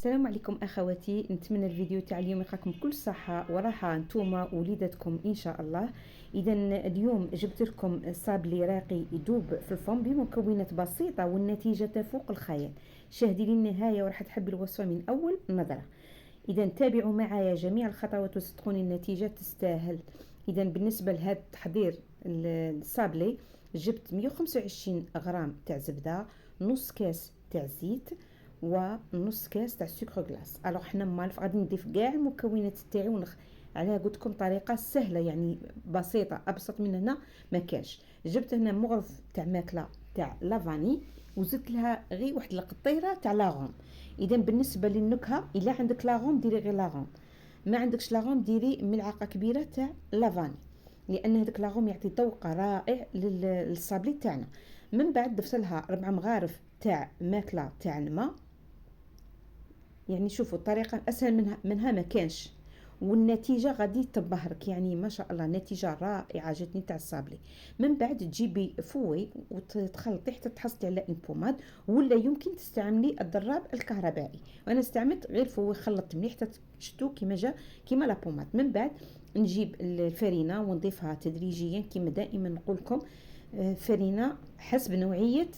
السلام عليكم اخواتي، نتمنى الفيديو تاع اليوم يلقاكم بكل صحه وراحه نتوما ووليداتكم ان شاء الله. اذا اليوم جبت لكم صابلي راقي يذوب في الفم بمكونات بسيطه والنتيجه تفوق الخيال. شاهدي للنهايه وراح تحبي الوصفه من اول نظره. اذا تابعوا معايا جميع الخطوات وصدقوني النتيجه تستاهل. اذا بالنسبه لهذا التحضير الصابلي جبت 125 غرام تاع زبده، نص كاس تاع زيت، ونص كاس تاع سكر غلاس. الوغ حنا مالف غادي نضيف كاع المكونات تاعي على قلت لكم طريقه سهله يعني بسيطه، ابسط من هنا ما كاش. جبت هنا مغرف تاع ماكله تاع لافاني وزدت لها غير واحد القطيره تاع لاغوم. اذا بالنسبه للنكهه الا عندك لاغوم ديري غير لاغوم، ما عندكش لاغوم ديري ملعقه كبيره تاع لافاني، لان هذاك لاغوم يعطي ذوق رائع للصابلي تاعنا. من بعد ضفت لها 4 مغارف تاع ماكله تاع الماء. يعني شوفوا الطريقه اسهل منها ما كانش، والنتيجه غادي تبهرك. يعني ما شاء الله نتيجه رائعه جاتني تاع الصابلي. من بعد تجيبي فوي وتخلطي حتى تحصلي على ان بوماد، ولا يمكن تستعملي الضراب الكهربائي، وانا استعملت غير فوي. خلطت مليح حتى شتو كيما جا كيما لا بوماد. من بعد نجيب الفرينه ونضيفها تدريجيا كيما دائما نقول لكم، فرينه حسب نوعيه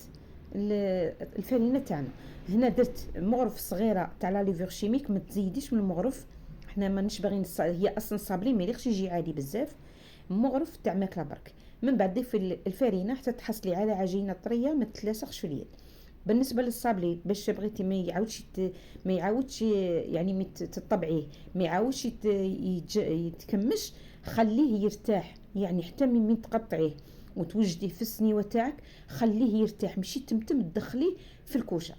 الفرينه تاعنا. هنا درت مغرف صغيره تاع لا ليفور شيميك، ما تزيديش من المغرف، حنا مانيش باغيين هي اصلا صابلي ما يليقش يجي عادي بزاف، مغرف تاع ماكله برك. من بعد ضيف الفرينه حتى تحصلي على عجينه طريه ما تتلاصقش في اليد. بالنسبه للصابلي باش بغيتي ما يعاودش يعني تطبعيه، ما يعاودش يتكمش، خليه يرتاح. يعني حتى من تقطعيه وتوجديه في السنيوه تاعك خليه يرتاح، ماشي تمتم تدخليه في الكوشه.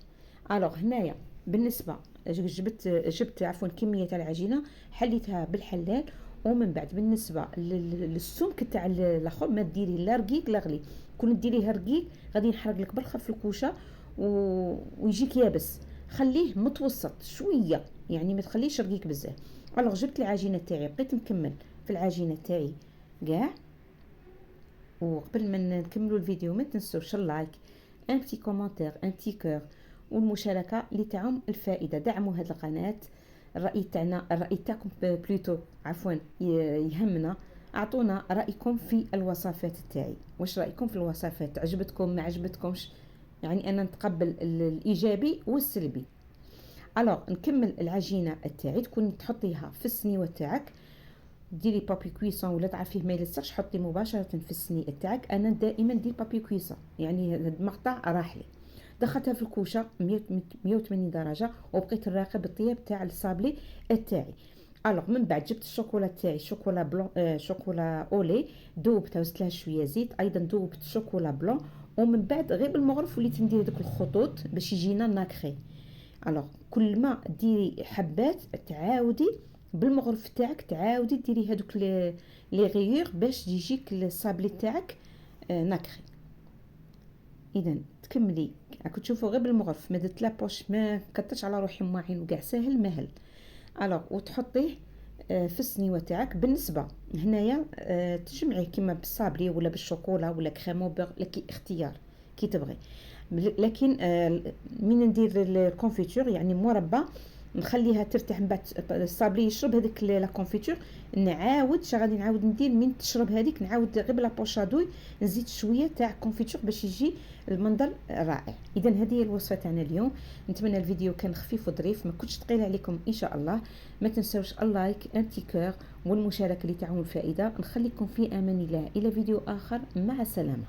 الوغ هنايا بالنسبه جبت عفوا كميه تاع العجينه حليتها بالحلال. ومن بعد بالنسبه للسمك تاع الاخر ما ديري لا رقيق لا غلي. كون ديريه رقيق غادي ينحرق لك برخه في الكوشه ويجيك يابس. خليه متوسط شويه، يعني ما تخليش رقيق بزاف. الوغ جبت العجينه تاعي، بقيت نكمل في العجينه تاعي كاع. وقبل ما نكملوا الفيديو ما تنسوش اللايك، ان بتي كومونتير، ان بتي كور، والمشاركه اللي تعم الفائده. دعموا هذه القناه. الراي تاعكم بلوتو عفوا يهمنا. اعطونا رايكم في الوصفات تاعي. واش رايكم في الوصفات؟ عجبتكم ما عجبتكمش؟ يعني انا نتقبل الايجابي والسلبي. الوغ نكمل العجينه تاعي. تكوني تحطيها في السنيوه تاعك، ديري بابي كويسون ولا تعرفيه ما يلصقش حطي مباشره في السني تاعك. انا دائما ندير بابي كويسون، يعني المقطع راحلي. دخلتها في الكوشه 180 درجه وبقيت نراقب الطياب تاع الصابلي تاعي. الوغ من بعد جبت الشوكولا تاعي، شوكولا بلون شوكولا اولي، ذوبتها وزدت لها شويه زيت، ايضا ذوبت شوكولا بلون. ومن بعد غير بالمغرف وليت ندير دوك الخطوط باش يجينا ناكخي. الوغ كل ما ديري حبات تعاودي بالمغرف تاعك، تعاودي ديري هذوك لي غيور باش يجيك الصابلي تاعك ناكخي. اذا تكملي راكم تشوفوا غير بالمغرف، ما درت لا بوش، ما كترش على روحي معين وكاع ساهل مهل. الوغ وتحطيه في السنيوه تاعك. بالنسبه هنايا تجمعيه كيما بالصابلي ولا بالشوكولا ولا كريمو بوغ، لكي اختيار كي تبغي. لكن من ندير الكونفيتور يعني مربى نخليها ترتاح، من بعد الصابلي يشرب هذيك لا كونفيتور، نعاود غادي نعاود ندير من تشرب هذيك نعاود غير بلا بوشادوي نزيد شويه تاع كونفيتور باش يجي المنظر رائع. اذا هذه هي الوصفه تاعنا اليوم. نتمنى الفيديو كان خفيف وظريف، ما كنتش ثقيله عليكم ان شاء الله. ما تنسوش اللايك، ان بتي كور، والمشاركه اللي تعم الفائده. نخليكم في امان الله الى فيديو اخر. مع السلامه.